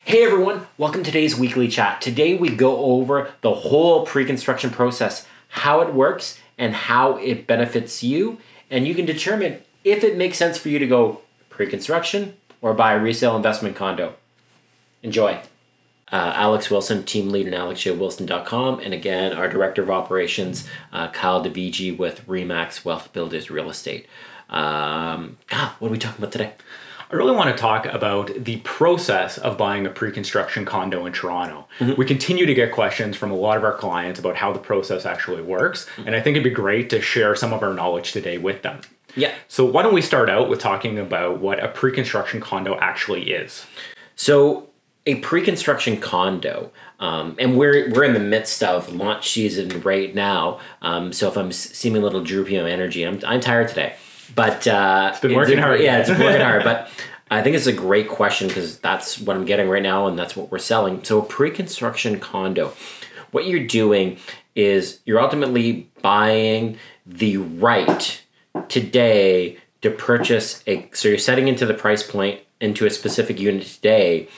Hey everyone, welcome to today's weekly chat. Today we go over the whole pre-construction process, how it works and how it benefits you, and you can determine if it makes sense for you to go pre-construction or buy a resale investment condo. Enjoy. Alex Wilson, team lead at alexjwilson.com, and again, our director of operations, Kyle DeVigi with Remax Wealth Builders Real Estate. Kyle, what are we talking about today? I really want to talk about the process of buying a pre-construction condo in Toronto. We continue to get questions from a lot of our clients about how the process actually works, and I think it'd be great to share some of our knowledge today with them. Yeah. So why don't we start out with talking about what a pre-construction condo actually is? So a pre-construction condo, and we're in the midst of launch season right now, so if I'm seeming a little droopy on energy, I'm tired today. But it's been working hard. Yeah, it's been working hard. But I think it's a great question because that's what I'm getting right now and that's what we're selling. So a pre-construction condo, what you're doing is you're ultimately buying the right today to purchase so you're setting into the price point into a specific unit today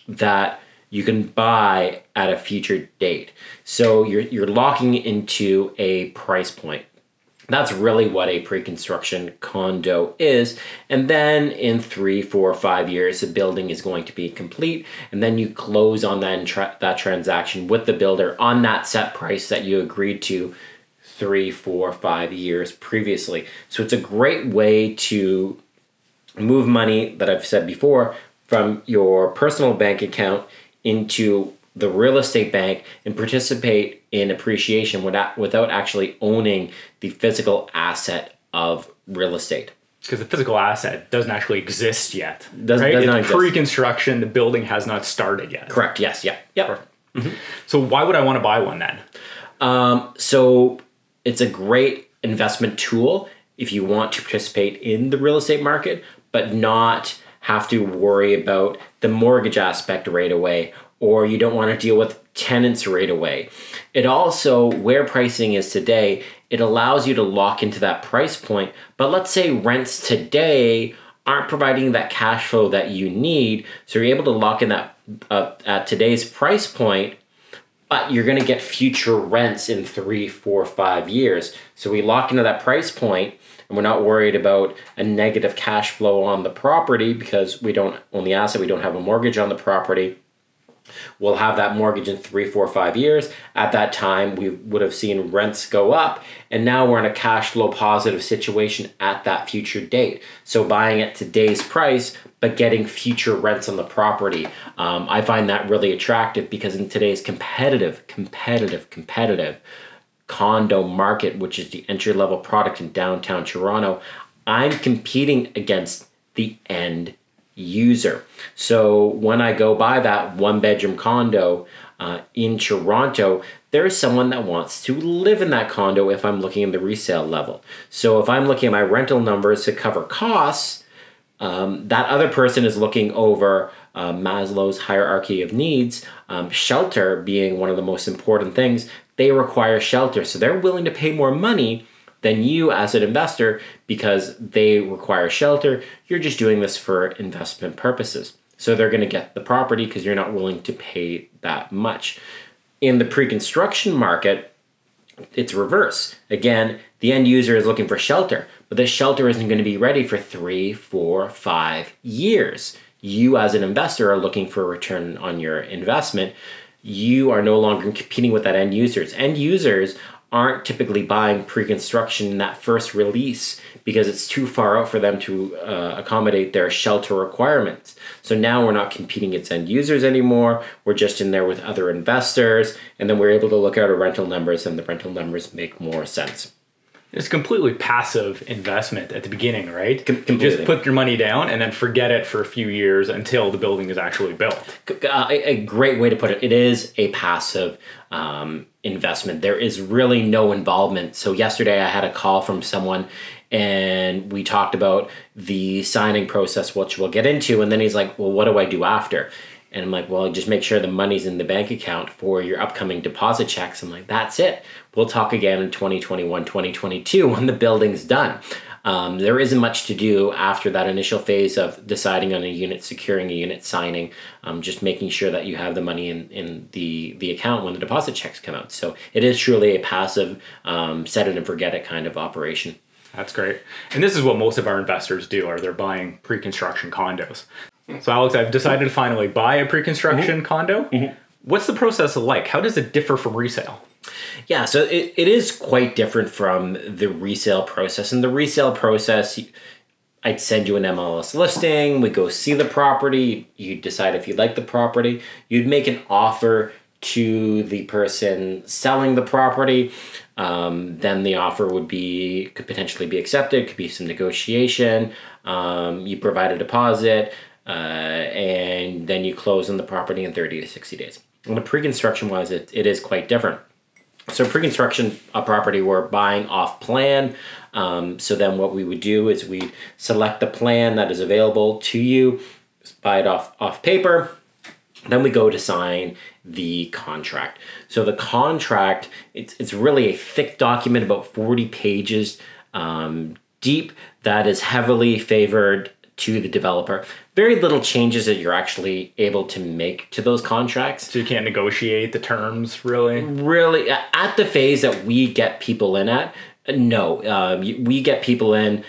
that you can buy at a future date. So you're locking into a price point. That's really what a pre-construction condo is. And then in 3, 4, 5 years, the building is going to be complete. And then you close on that transaction with the builder on that set price that you agreed to 3, 4, 5 years previously. So it's a great way to move money, that I've said before, from your personal bank account into the real estate bank and participate in appreciation without actually owning the physical asset of real estate. Because the physical asset doesn't actually exist yet. Does not exist. Pre-construction, the building has not started yet. Correct, yes, yeah. Yep. So why would I want to buy one then? So it's a great investment tool if you want to participate in the real estate market, but not have to worry about the mortgage aspect right away, or you don't want to deal with tenants right away. It also, where pricing is today, it allows you to lock into that price point. But let's say rents today aren't providing that cash flow that you need, so you're able to lock in that at today's price point, but you're going to get future rents in 3, 4, 5 years. So we lock into that price point, and we're not worried about a negative cash flow on the property because we don't own the asset, we don't have a mortgage on the property. We'll have that mortgage in 3, 4, 5 years. At that time, we would have seen rents go up, and now we're in a cash flow positive situation at that future date. So buying at today's price, but getting future rents on the property. I find that really attractive because in today's competitive condo market, which is the entry-level product in downtown Toronto, I'm competing against the end user. So when I go buy that 1-bedroom condo in Toronto, there is someone that wants to live in that condo if I'm looking at the resale level. So if I'm looking at my rental numbers to cover costs, that other person is looking over Maslow's hierarchy of needs, shelter being one of the most important things. They require shelter, so they're willing to pay more money than you as an investor because they require shelter. You're just doing this for investment purposes. So they're going to get the property because you're not willing to pay that much. In the pre-construction market, it's reverse. Again, the end user is looking for shelter, but the shelter isn't going to be ready for 3, 4, 5 years. You as an investor are looking for a return on your investment. You are no longer competing with that end users. End users aren't typically buying pre-construction in that first release because it's too far out for them to accommodate their shelter requirements. So now we're not competing against end users anymore. We're just in there with other investors, and then we're able to look at our rental numbers, and the rental numbers make more sense. It's completely passive investment at the beginning, right? Completely. You just put your money down and then forget it for a few years until the building is actually built. A great way to put it. It is a passive investment. There is really no involvement. So yesterday I had a call from someone and we talked about the signing process, which we'll get into. And then he's like, well, what do I do after? And I'm like, well, just make sure the money's in the bank account for your upcoming deposit checks. I'm like, that's it. We'll talk again in 2021, 2022 when the building's done. There isn't much to do after that initial phase of deciding on a unit, securing a unit, signing, just making sure that you have the money in the account when the deposit checks come out. So it is truly a passive, set it and forget it kind of operation. That's great. And this is what most of our investors do, are they're buying pre-construction condos. So Alex, I've decided to finally buy a pre-construction condo. What's the process like? How does it differ from resale? Yeah, so it is quite different from the resale process. In the resale process, I'd send you an MLS listing, we go see the property, you decide if you like the property, you'd make an offer to the person selling the property, then the offer could potentially be accepted, could be some negotiation, you provide a deposit, and then you close on the property in 30 to 60 days. On the pre-construction wise, it is quite different. So pre-construction property, we're buying off plan. So then what we would do is we'd select the plan that is available to you, buy it off paper. Then we go to sign the contract. So the contract, it's really a thick document, about 40 pages deep, that is heavily favored to the developer. Very little changes that you're actually able to make to those contracts. So you can't negotiate the terms, really? Really, at the phase that we get people in at, no. We get people in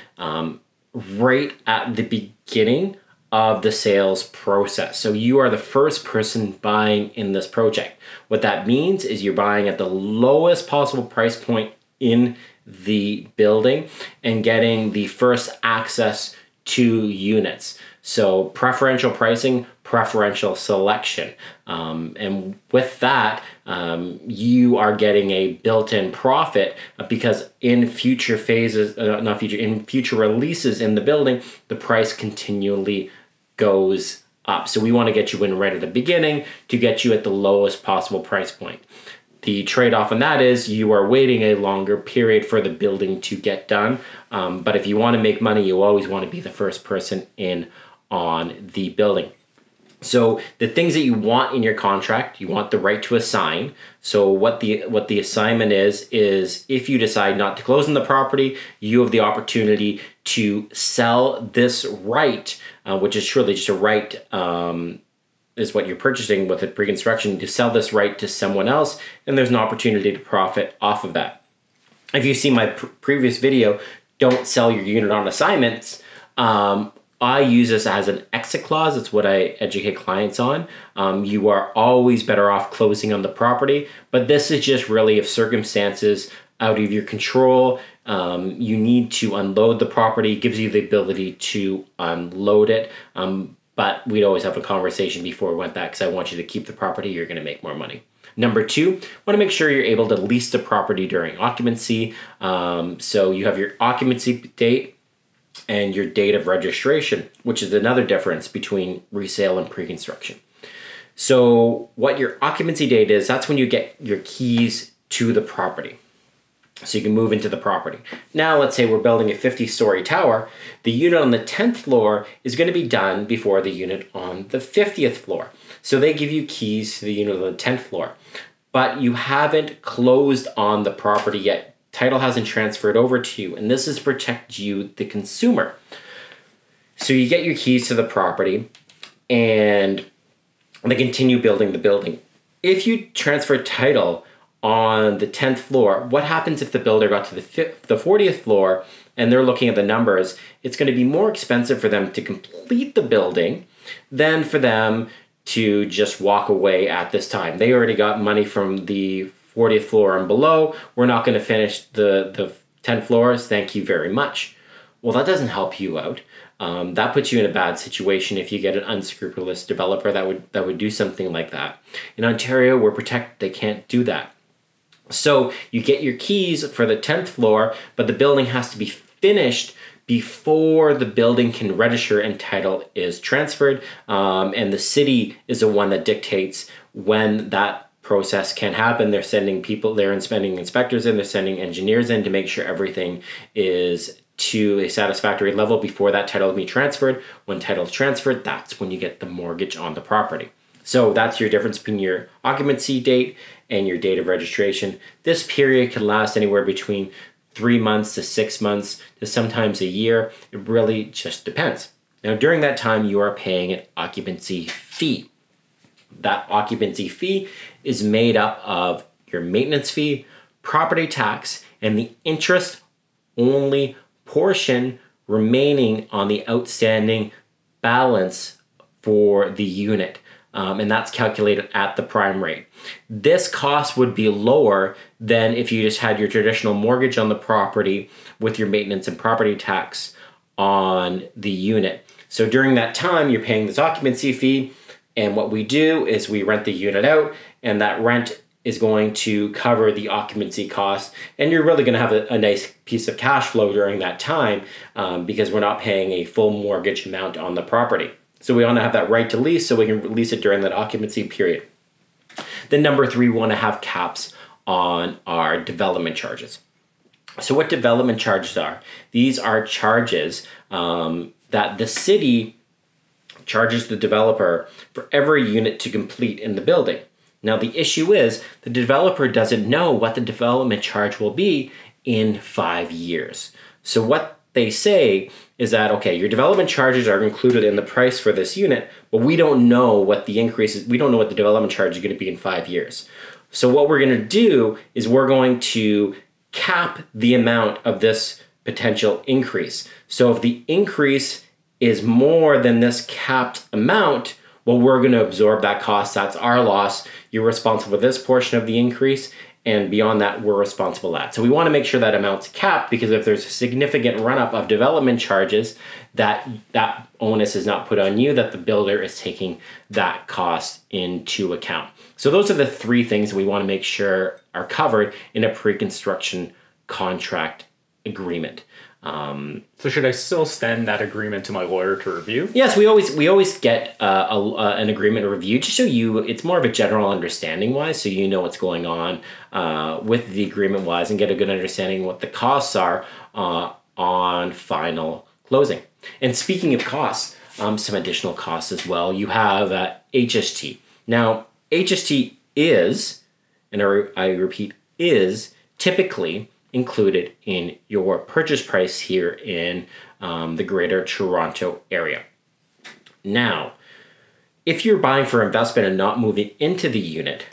right at the beginning of the sales process. So you are the first person buying in this project. What that means is you're buying at the lowest possible price point in the building and getting the first access to units. So preferential pricing, preferential selection. And with that, you are getting a built-in profit because in future phases, in future releases in the building, the price continually goes up. So we want to get you in right at the beginning to get you at the lowest possible price point. The trade-off on that is you are waiting a longer period for the building to get done. But if you want to make money, you always want to be the first person in on the building. So the things that you want in your contract, you want the right to assign. So what the assignment is if you decide not to close on the property, you have the opportunity to sell this right, which is surely just a right, is what you're purchasing with a pre-construction, to sell this right to someone else, and there's an opportunity to profit off of that. If you see my previous video, don't sell your unit on assignments, I use this as an exit clause. It's what I educate clients on. You are always better off closing on the property, but this is just really if circumstances out of your control, you need to unload the property. It gives you the ability to unload it. But we'd always have a conversation before we went that because I want you to keep the property. You're going to make more money. Number two, want to make sure you're able to lease the property during occupancy. So you have your occupancy date and your date of registration, which is another difference between resale and pre-construction. So what your occupancy date is, that's when you get your keys to the property. So you can move into the property. Now, let's say we're building a 50-story tower. The unit on the 10th floor is going to be done before the unit on the 50th floor. So they give you keys to the unit on the 10th floor, but you haven't closed on the property yet. Title hasn't transferred over to you, and this is to protect you, the consumer. So you get your keys to the property, and they continue building the building. If you transfer title on the 10th floor, what happens if the builder got to the 40th floor and they're looking at the numbers? It's going to be more expensive for them to complete the building than for them to just walk away at this time. They already got money from the 40th floor and below. We're not going to finish the 10 floors. Thank you very much. Well, that doesn't help you out. That puts you in a bad situation if you get an unscrupulous developer that would do something like that. In Ontario, we're protected. They can't do that. So you get your keys for the 10th floor, but the building has to be finished before the building can register and title is transferred. And the city is the one that dictates when that process can happen. They're sending people there and sending inspectors in, they're sending engineers in to make sure everything is to a satisfactory level before that title will be transferred. When title is transferred, that's when you get the mortgage on the property. So that's your difference between your occupancy date and your date of registration. This period can last anywhere between 3 months to 6 months to sometimes a year. It really just depends. Now, during that time, you are paying an occupancy fee. That occupancy fee is made up of your maintenance fee, property tax, and the interest-only portion remaining on the outstanding balance for the unit. And that's calculated at the prime rate. This cost would be lower than if you just had your traditional mortgage on the property with your maintenance and property tax on the unit. So during that time, you're paying this occupancy fee, and what we do is we rent the unit out, and that rent is going to cover the occupancy cost, and you're really going to have a nice piece of cash flow during that time because we're not paying a full mortgage amount on the property. So we want to have that right to lease so we can lease it during that occupancy period. Then number 3, we want to have caps on our development charges. So what development charges are? These are charges that the city charges the developer for every unit to complete in the building. Now the issue is the developer doesn't know what the development charge will be in 5 years. So what they say is that, okay, your development charges are included in the price for this unit, but we don't know what the increase is. We don't know what the development charge is going to be in 5 years. So what we're going to do is we're going to cap the amount of this potential increase. So if the increase is more than this capped amount, well, we're going to absorb that cost. That's our loss. You're responsible for this portion of the increase, and beyond that, we're responsible for that. So we want to make sure that amount's capped, because if there's a significant run-up of development charges, that onus is not put on you, that the builder is taking that cost into account. So those are the 3 things we want to make sure are covered in a pre-construction contract agreement. So should I still send that agreement to my lawyer to review? Yes, we always get an agreement review, just so it's more of a general understanding wise, so you know what's going on with the agreement wise, and get a good understanding what the costs are on final closing. And speaking of costs, some additional costs as well. You have HST. Now, HST is, and I repeat, is typically included in your purchase price here in the Greater Toronto area. Now, if you're buying for investment and not moving into the unit,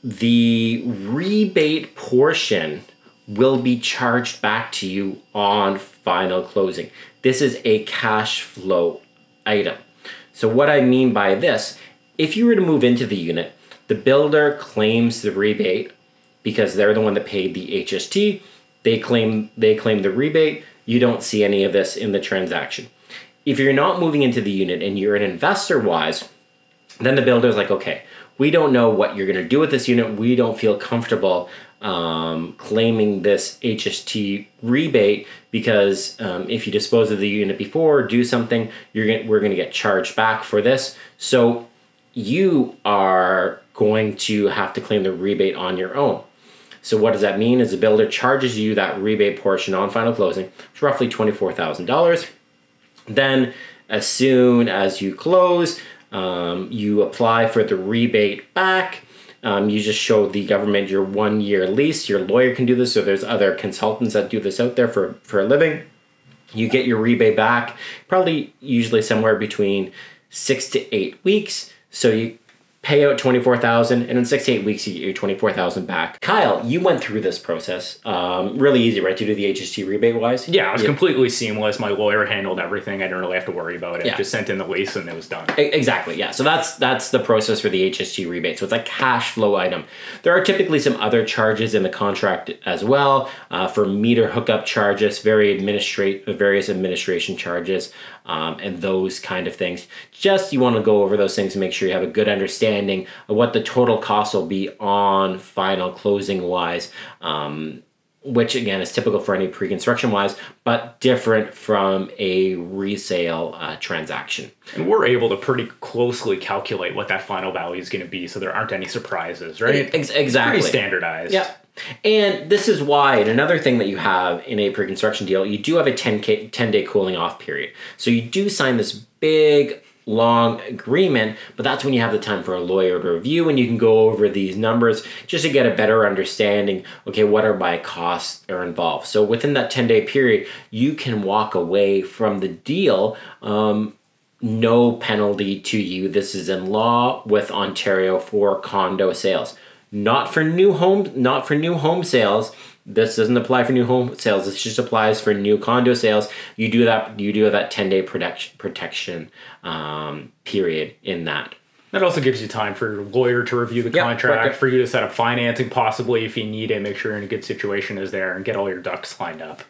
the rebate portion will be charged back to you on final closing. This is a cash flow item. So what I mean by this, if you were to move into the unit, the builder claims the rebate because they're the one that paid the HST. They claim the rebate. You don't see any of this in the transaction. If you're not moving into the unit and you're an investor-wise, then the builder's like, okay, we don't know what you're going to do with this unit. We don't feel comfortable claiming this HST rebate because if you dispose of the unit before or do something, we're going to get charged back for this. So you are going to have to claim the rebate on your own. So what does that mean? Is the builder charges you that rebate portion on final closing, it's roughly $24,000. Then as soon as you close, you apply for the rebate back. You just show the government your 1-year lease. Your lawyer can do this, so there's other consultants that do this out there for a living. You get your rebate back, probably usually somewhere between 6 to 8 weeks. So you pay out $24,000, and in 6 to 8 weeks, you get your $24,000 back. Kyle, you went through this process. Really easy, right, to do the HST rebate-wise? Yeah, it was completely seamless. My lawyer handled everything. I didn't really have to worry about it. Yeah. Just sent in the lease, and it was done. Exactly, yeah. So that's the process for the HST rebate. So it's a cash flow item. There are typically some other charges in the contract as well for meter hookup charges, various administration charges, and those kind of things. Just you want to go over those things and make sure you have a good understanding of what the total cost will be on final closing wise, which again is typical for any pre-construction wise, but different from a resale transaction. And we're able to pretty closely calculate what that final value is going to be, so there aren't any surprises, right? Exactly. It's pretty standardized. Yeah. And this is why, and another thing that you have in a pre-construction deal, you do have a 10-day cooling off period. So you do sign this big long agreement, but that's when you have the time for a lawyer to review and you can go over these numbers just to get a better understanding. Okay, what are my costs are involved? So within that 10-day period, you can walk away from the deal, no penalty to you. This is in law with Ontario for condo sales, not for new home sales. This doesn't apply for new home sales. This just applies for new condo sales. You do that 10-day protection period in that. That also gives you time for your lawyer to review the contract, for you to set up financing possibly if you need it, make sure you're in a good situation is there, and get all your ducks lined up.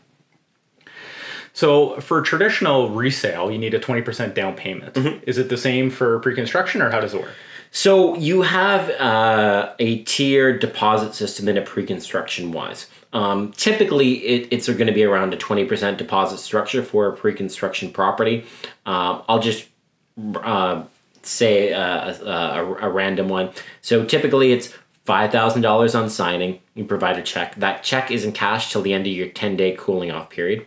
So for traditional resale, you need a 20% down payment. Is it the same for pre-construction, or how does it work? So you have a tiered deposit system in a pre-construction wise. Typically, it's going to be around a 20% deposit structure for a pre-construction property. I'll just say a random one. So typically, it's $5,000 on signing. You provide a check. That check isn't cashed till the end of your 10-day cooling off period.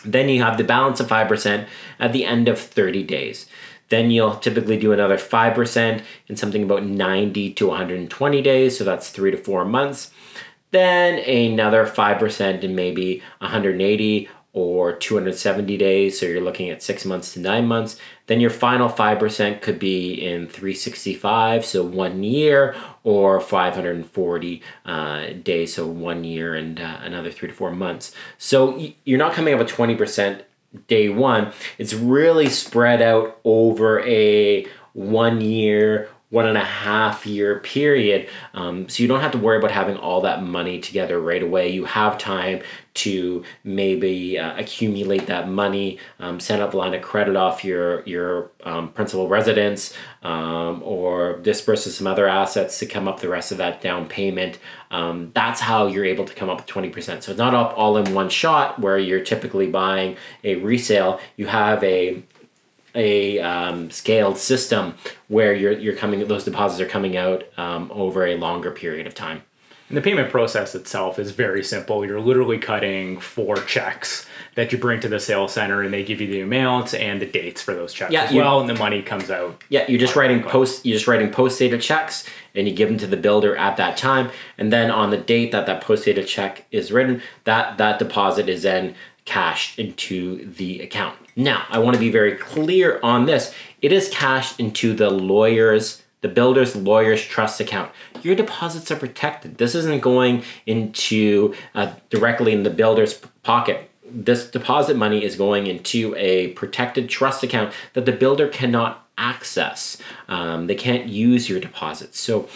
Then you have the balance of 5% at the end of 30 days. Then you'll typically do another 5% in something about 90 to 120 days. So that's 3 to 4 months. Then another 5% in maybe 180 or 270 days. So you're looking at 6 months to 9 months. Then your final 5% could be in 365, so 1 year, or 540 days, so 1 year and another 3 to 4 months. So you're not coming up with 20% day one. It's really spread out over a 1 year, 1.5 year period. So you don't have to worry about having all that money together right away. You have time to maybe accumulate that money, send up a line of credit off your principal residence, or disperse some other assets to come up the rest of that down payment. That's how you're able to come up with 20%. So it's not all in one shot where you're typically buying a resale. You have a scaled system where those deposits are coming out over a longer period of time. And the payment process itself is very simple. You're literally cutting 4 checks that you bring to the sales center, and they give you the amounts and the dates for those checks as well, and the money comes out. Yeah, you're just writing post-dated checks, and you give them to the builder at that time, and then on the date that post-dated check is written, that deposit is then cashed into the account. Now, I want to be very clear on this. It is cashed into the builder's lawyer's trust account. Your deposits are protected. This isn't going into directly in the builder's pocket. This deposit money is going into a protected trust account that the builder cannot access. They can't use your deposits. So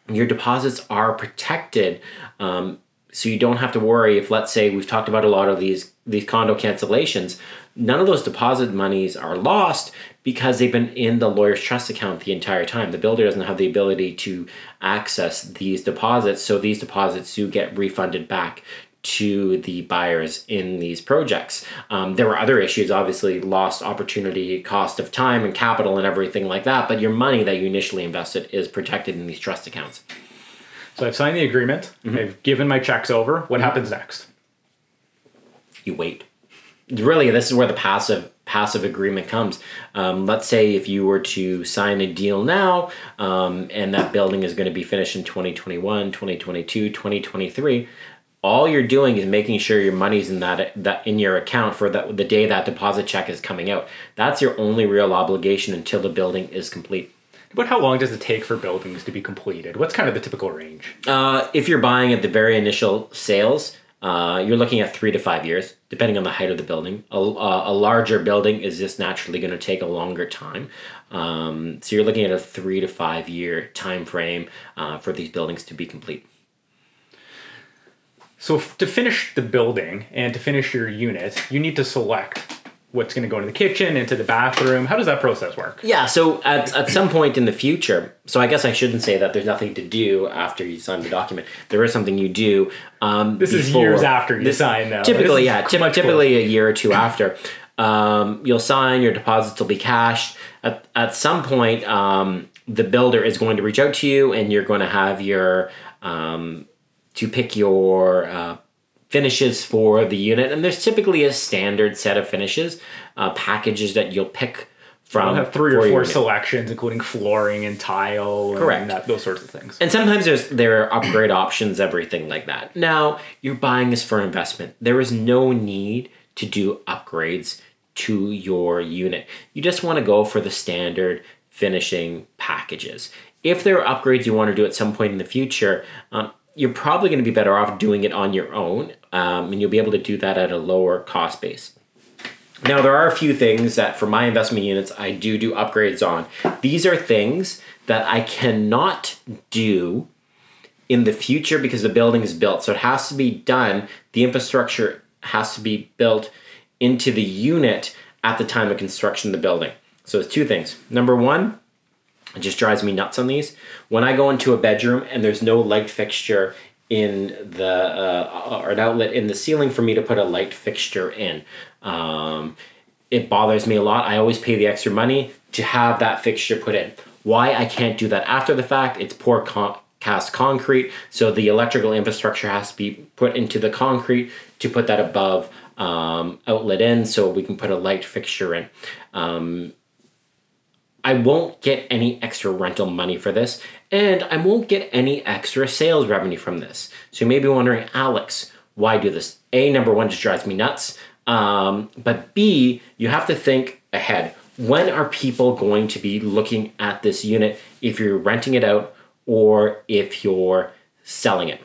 your deposits are protected. So you don't have to worry if, let's say, we've talked about a lot of these condo cancellations, none of those deposit monies are lost because they've been in the lawyer's trust account the entire time. The builder doesn't have the ability to access these deposits, so these deposits do get refunded back to the buyers in these projects. There were other issues, obviously lost opportunity, cost of time and capital and everything like that, but your money that you initially invested is protected in these trust accounts. So I've signed the agreement. I've given my checks over. What happens next? You wait. Really, this is where the passive agreement comes. Let's say if you were to sign a deal now, and that building is going to be finished in 2021, 2022, 2023, all you're doing is making sure your money's in that in your account for the day that deposit check is coming out. That's your only real obligation until the building is complete. But how long does it take for buildings to be completed? What's kind of the typical range? If you're buying at the very initial sales, you're looking at 3 to 5 years, depending on the height of the building. A larger building is just naturally going to take a longer time. So you're looking at a 3 to 5 year time frame for these buildings to be complete. So to finish the building and to finish your unit, you need to select what's going to go into the kitchen, into the bathroom. How does that process work? Yeah, so at some point in the future, so I guess I shouldn't say that there's nothing to do after you sign the document. There is something you do. This is years after you sign, though. Typically, typically a year or two after. You'll sign, your deposits will be cashed. At some point, the builder is going to reach out to you, and you're going to have your to pick your finishes for the unit, and there's typically a standard set of finishes, packages that you'll pick I'll have 3 or 4 unit. selections, including flooring and tile and those sorts of things. And sometimes there are upgrade options, everything like that. Now, you're buying this for investment. There is no need to do upgrades to your unit. You just want to go for the standard finishing packages. If there are upgrades you want to do at some point in the future, you're probably going to be better off doing it on your own, and you'll be able to do that at a lower cost base. Now, there are a few things that for my investment units, I do upgrades on. These are things that I cannot do in the future because the building is built. So it has to be done. The infrastructure has to be built into the unit at the time of construction of the building. So it's 2 things. Number 1, it just drives me nuts on these. When I go into a bedroom and there's no light fixture in the or an outlet in the ceiling for me to put a light fixture in. It bothers me a lot. I always pay the extra money to have that fixture put in. Why I can't do that after the fact? It's poured cast concrete, so the electrical infrastructure has to be put into the concrete to put that above outlet in so we can put a light fixture in. I won't get any extra rental money for this, and I won't get any extra sales revenue from this. So you may be wondering, Alex, why do this? A, number 1, just drives me nuts. But B, you have to think ahead. When are people going to be looking at this unit if you're renting it out or if you're selling it?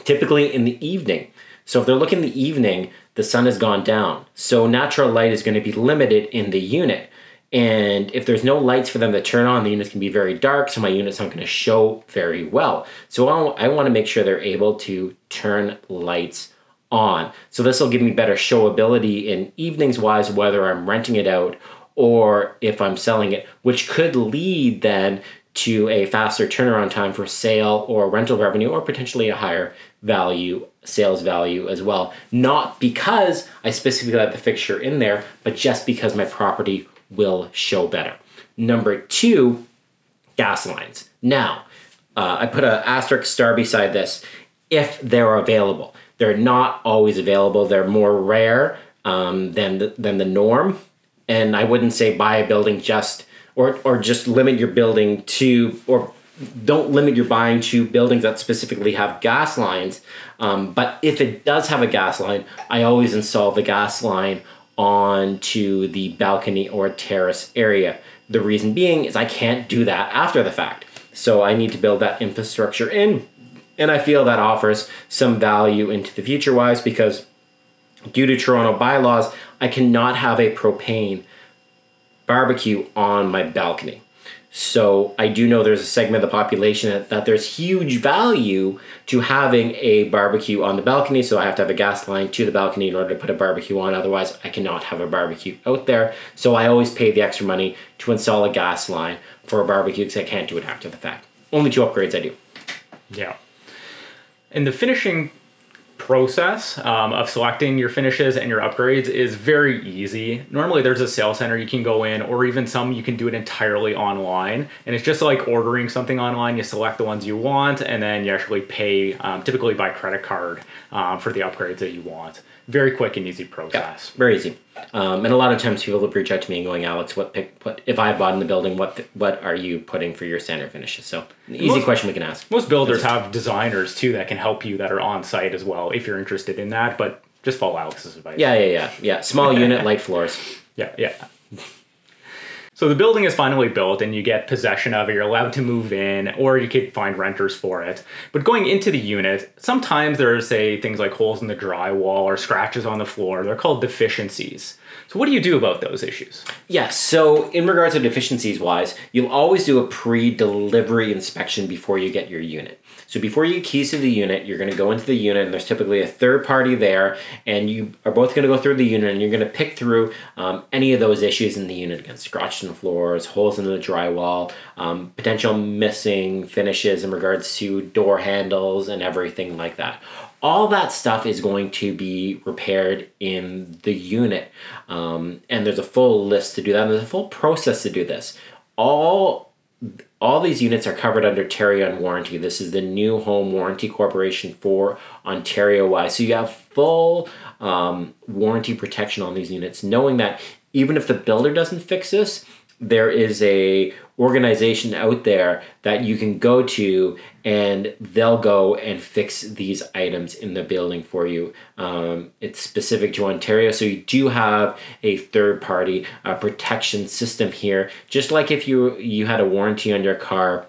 Typically in the evening. So if they're looking in the evening, the sun has gone down. So natural light is going to be limited in the unit. And if there's no lights for them to turn on, the units can be very dark, so my unit's not going to show very well. So I want to make sure they're able to turn lights on. So this will give me better showability in evenings-wise, whether I'm renting it out or if I'm selling it, which could lead then to a faster turnaround time for sale or rental revenue, or potentially a higher value, sales value as well. Not because I specifically had the fixture in there, but just because my property will show better. Number 2, gas lines. Now, I put an asterisk star beside this, if they're available. They're not always available. They're more rare than the norm. And I wouldn't say buy a building just, or just limit your building to, or don't limit your buying to buildings that specifically have gas lines. But if it does have a gas line, I always install the gas line onto the balcony or terrace area. The reason being is I can't do that after the fact. So I need to build that infrastructure in, and I feel that offers some value into the future wise because due to Toronto bylaws, I cannot have a propane barbecue on my balcony. So I do know there's a segment of the population that there's huge value to having a barbecue on the balcony. So I have to have a gas line to the balcony in order to put a barbecue on. Otherwise, I cannot have a barbecue out there. So I always pay the extra money to install a gas line for a barbecue because I can't do it after the fact. Only 2 upgrades I do. Yeah. And the finishing process of selecting your finishes and your upgrades is very easy. Normally there's a sales center you can go in, or even some you can do it entirely online, and it's just like ordering something online. You select the ones you want and then you actually pay typically by credit card for the upgrades that you want. Very quick and easy process. Yeah, very easy. And a lot of times people will reach out to me and going, Alex, what if I bought in the building, what are you putting for your standard finishes? So an easy question we can ask. Most builders have designers too that can help you that are on site as well if you're interested in that, but just follow Alex's advice. Yeah. Small unit, light floors. Yeah. So the building is finally built and you get possession of it, you're allowed to move in, or you could find renters for it. But going into the unit, sometimes there's, say, things like holes in the drywall or scratches on the floor. They're called deficiencies. So what do you do about those issues? Yes, so in regards to deficiencies wise, you'll always do a pre-delivery inspection before you get your unit. So before you get keys to the unit, you're going to go into the unit, and there's typically a third party there, and you are both going to go through the unit, and you're going to pick through any of those issues in the unit. Again, scratches in the floors, holes in the drywall, potential missing finishes in regards to door handles and everything like that. All that stuff is going to be repaired in the unit, and there's a full list to do that, and there's a full process to do this. All these units are covered under Ontario warranty. This is the new home warranty corporation for Ontario-wise. So you have full warranty protection on these units, knowing that even if the builder doesn't fix this, there is a organization out there that you can go to and they'll go and fix these items in the building for you. It's specific to Ontario, so you do have a third-party protection system here. Just like if you had a warranty on your car,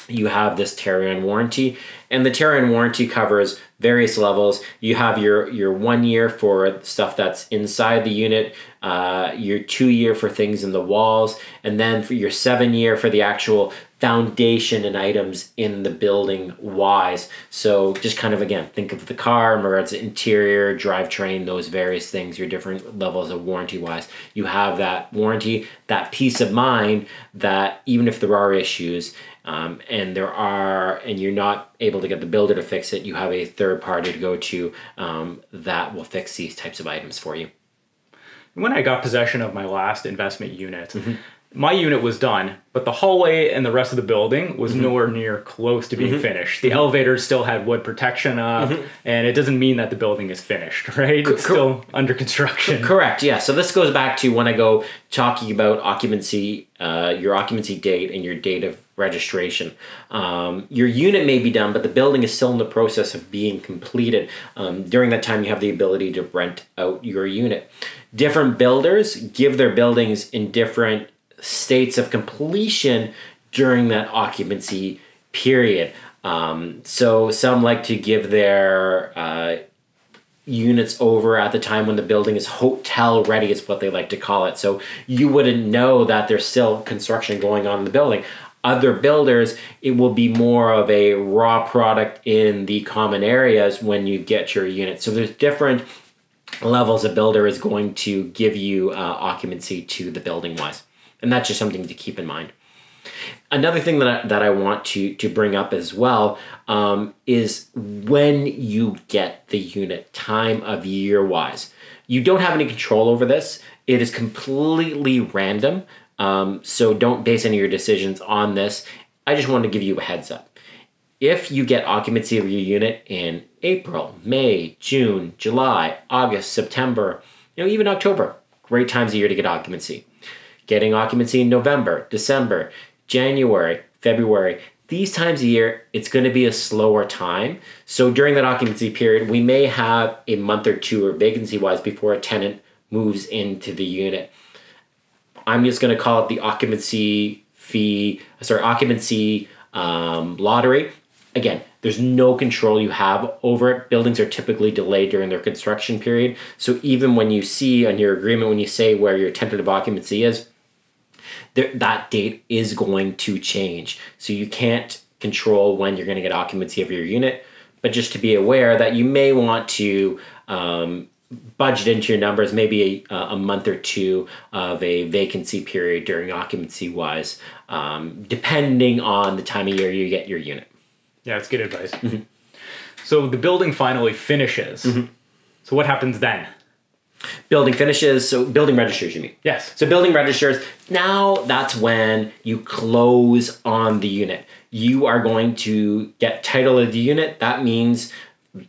you have this tear-in warranty, and the tear-in warranty covers various levels. You have your 1 year for stuff that's inside the unit, your 2 year for things in the walls, and then for your 7 year for the actual foundation and items in the building wise. So just kind of, again, think of the car in regards to interior, drivetrain, those various things, your different levels of warranty wise. You have that warranty, that peace of mind that even if there are issues, and you're not able to get the builder to fix it, you have a third party to go to that will fix these types of items for you. When I got possession of my last investment unit, my unit was done, but the hallway and the rest of the building was nowhere near close to being finished. The elevators still had wood protection up, and it doesn't mean that the building is finished, right? It's still under construction. Correct, yeah. So this goes back to when I go talking about occupancy, your occupancy date and your date of registration. Your unit may be done, but the building is still in the process of being completed. During that time, you have the ability to rent out your unit. Different builders give their buildings in different states of completion during that occupancy period. So some like to give their units over at the time when the building is hotel ready, is what they like to call it. So you wouldn't know that there's still construction going on in the building. Other builders, it will be more of a raw product in the common areas when you get your unit. So there's different levels a builder is going to give you occupancy to the building wise. And that's just something to keep in mind. Another thing that I want to bring up as well is when you get the unit, time of year wise. You don't have any control over this. It is completely random. So don't base any of your decisions on this. I just want to give you a heads up. If you get occupancy of your unit in April, May, June, July, August, September, even October, great times of year to get occupancy. Getting occupancy in November, December, January, February, these times of year, it's going to be a slower time. So during that occupancy period, we may have a month or two or vacancy-wise before a tenant moves into the unit. I'm just going to call it the occupancy lottery. Again, there's no control you have over it. Buildings are typically delayed during their construction period. So even when you see on your agreement, when you say where your tentative occupancy is, that date is going to change. So you can't control when you're going to get occupancy of your unit, but just to be aware that you may want to budget into your numbers maybe a month or two of a vacancy period during occupancy wise, depending on the time of year you get your unit. Yeah, it's good advice. So the building finally finishes. So what happens then? Building finishes, so building registers, you mean? Yes. So building registers, now that's when you close on the unit. You are going to get title of the unit. That means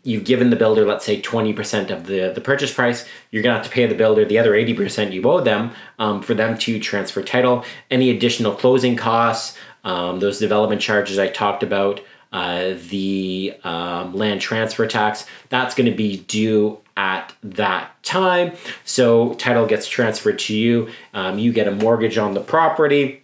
you've given the builder, let's say 20% of the purchase price. You're going to have to pay the builder the other 80% you owe them for them to transfer title. Any additional closing costs, those development charges I talked about, the land transfer tax, that's going to be due at that time. So title gets transferred to you. You get a mortgage on the property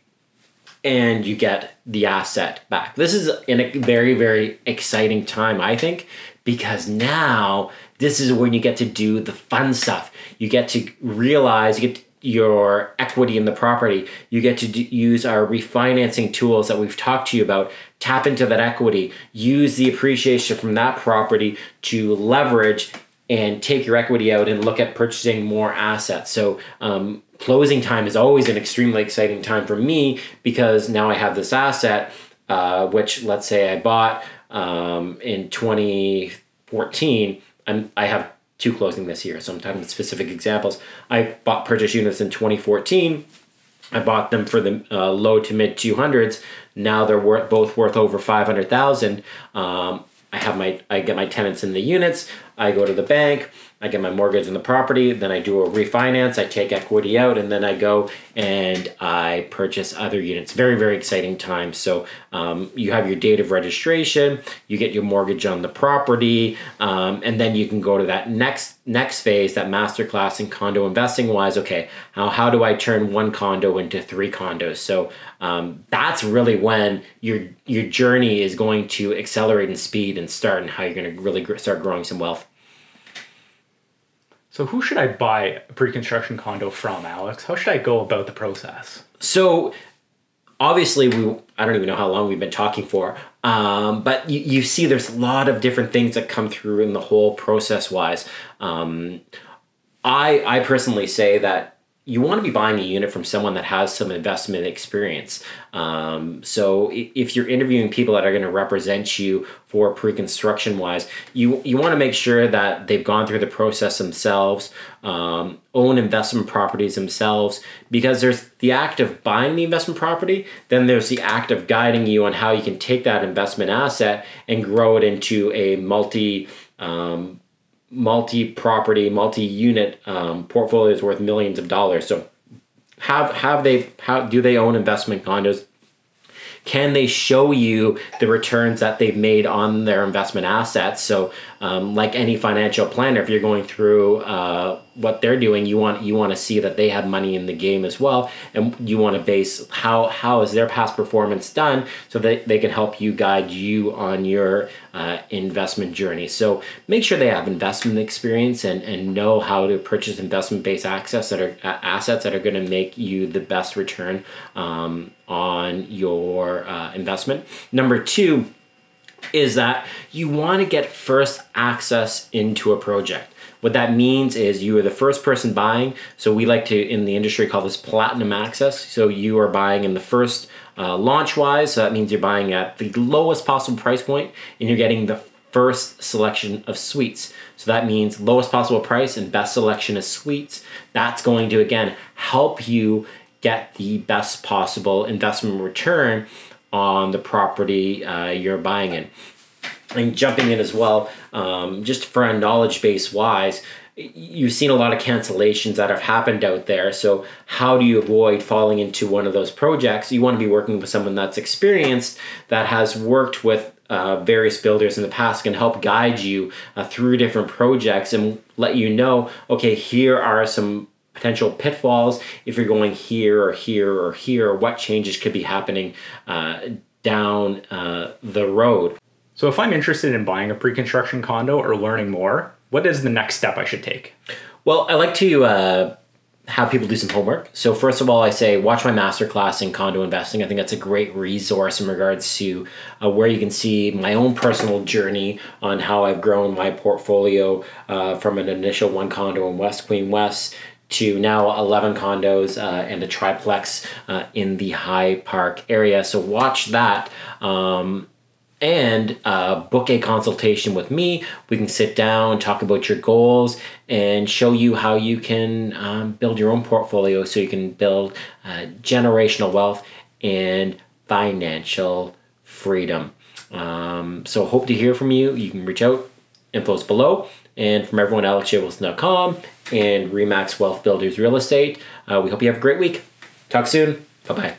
and you get the asset back. This is in a very, very exciting time, I think, because now this is when you get to do the fun stuff. You get to realize, you get your equity in the property. You get to use our refinancing tools that we've talked to you about, tap into that equity, use the appreciation from that property to leverage and take your equity out and look at purchasing more assets. So closing time is always an extremely exciting time for me because now I have this asset, which let's say I bought in 2014. I have two closing this year, so I'm talking specific examples. I bought purchase units in 2014. I bought them for the low to mid 200s. Now they're both worth over 500,000. I get my tenants in the units. I go to the bank. I get my mortgage on the property, then I do a refinance, I take equity out, and then I go and I purchase other units. Very, very exciting time. So you have your date of registration, you get your mortgage on the property, and then you can go to that next phase, that masterclass in condo investing wise. Okay, how do I turn one condo into 3 condos? So that's really when your journey is going to accelerate in speed and start, and how you're going to really start growing some wealth. So who should I buy a pre-construction condo from, Alex? How should I go about the process? So obviously, I don't even know how long we've been talking for, but you see there's a lot of different things that come through in the whole process-wise. I personally say that you want to be buying a unit from someone that has some investment experience. So if you're interviewing people that are going to represent you for pre-construction wise, you want to make sure that they've gone through the process themselves, own investment properties themselves, because there's the act of buying the investment property, then there's the act of guiding you on how you can take that investment asset and grow it into a multi-property, multi-unit portfolios worth millions of dollars. So how do they own investment condos? Can they show you the returns that they've made on their investment assets? So like any financial planner, if you're going through what they're doing, you want to see that they have money in the game as well, and you want to base how is their past performance done, so that they can help you guide you on your investment journey. So make sure they have investment experience and know how to purchase investment-based assets that are going to make you the best return on your investment. Number 2 is that you want to get first access into a project. What that means is you are the first person buying. So we like to, in the industry, call this platinum access. So you are buying in the first launch wise. So that means you're buying at the lowest possible price point, and you're getting the first selection of suites. So that means lowest possible price and best selection of suites. That's going to, again, help you get the best possible investment return on the property you're buying in. And jumping in as well, just for a knowledge base wise, you've seen a lot of cancellations that have happened out there. So how do you avoid falling into one of those projects? You want to be working with someone that's experienced, that has worked with various builders in the past, can help guide you through different projects and let you know, okay, here are some potential pitfalls if you're going here or here or here, what changes could be happening down the road. So if I'm interested in buying a pre-construction condo or learning more, what is the next step I should take? Well, I like to have people do some homework. So first of all, I say watch my masterclass in condo investing. I think that's a great resource in regards to where you can see my own personal journey on how I've grown my portfolio from an initial 1 condo in West Queen West to now 11 condos and a triplex in the High Park area. So watch that. And book a consultation with me. We can sit down, talk about your goals, and show you how you can build your own portfolio so you can build generational wealth and financial freedom. So hope to hear from you. You can reach out. Info's below. And from everyone, AlexJWilson.com and Remax Wealth Builders Real Estate. We hope you have a great week. Talk soon. Bye-bye.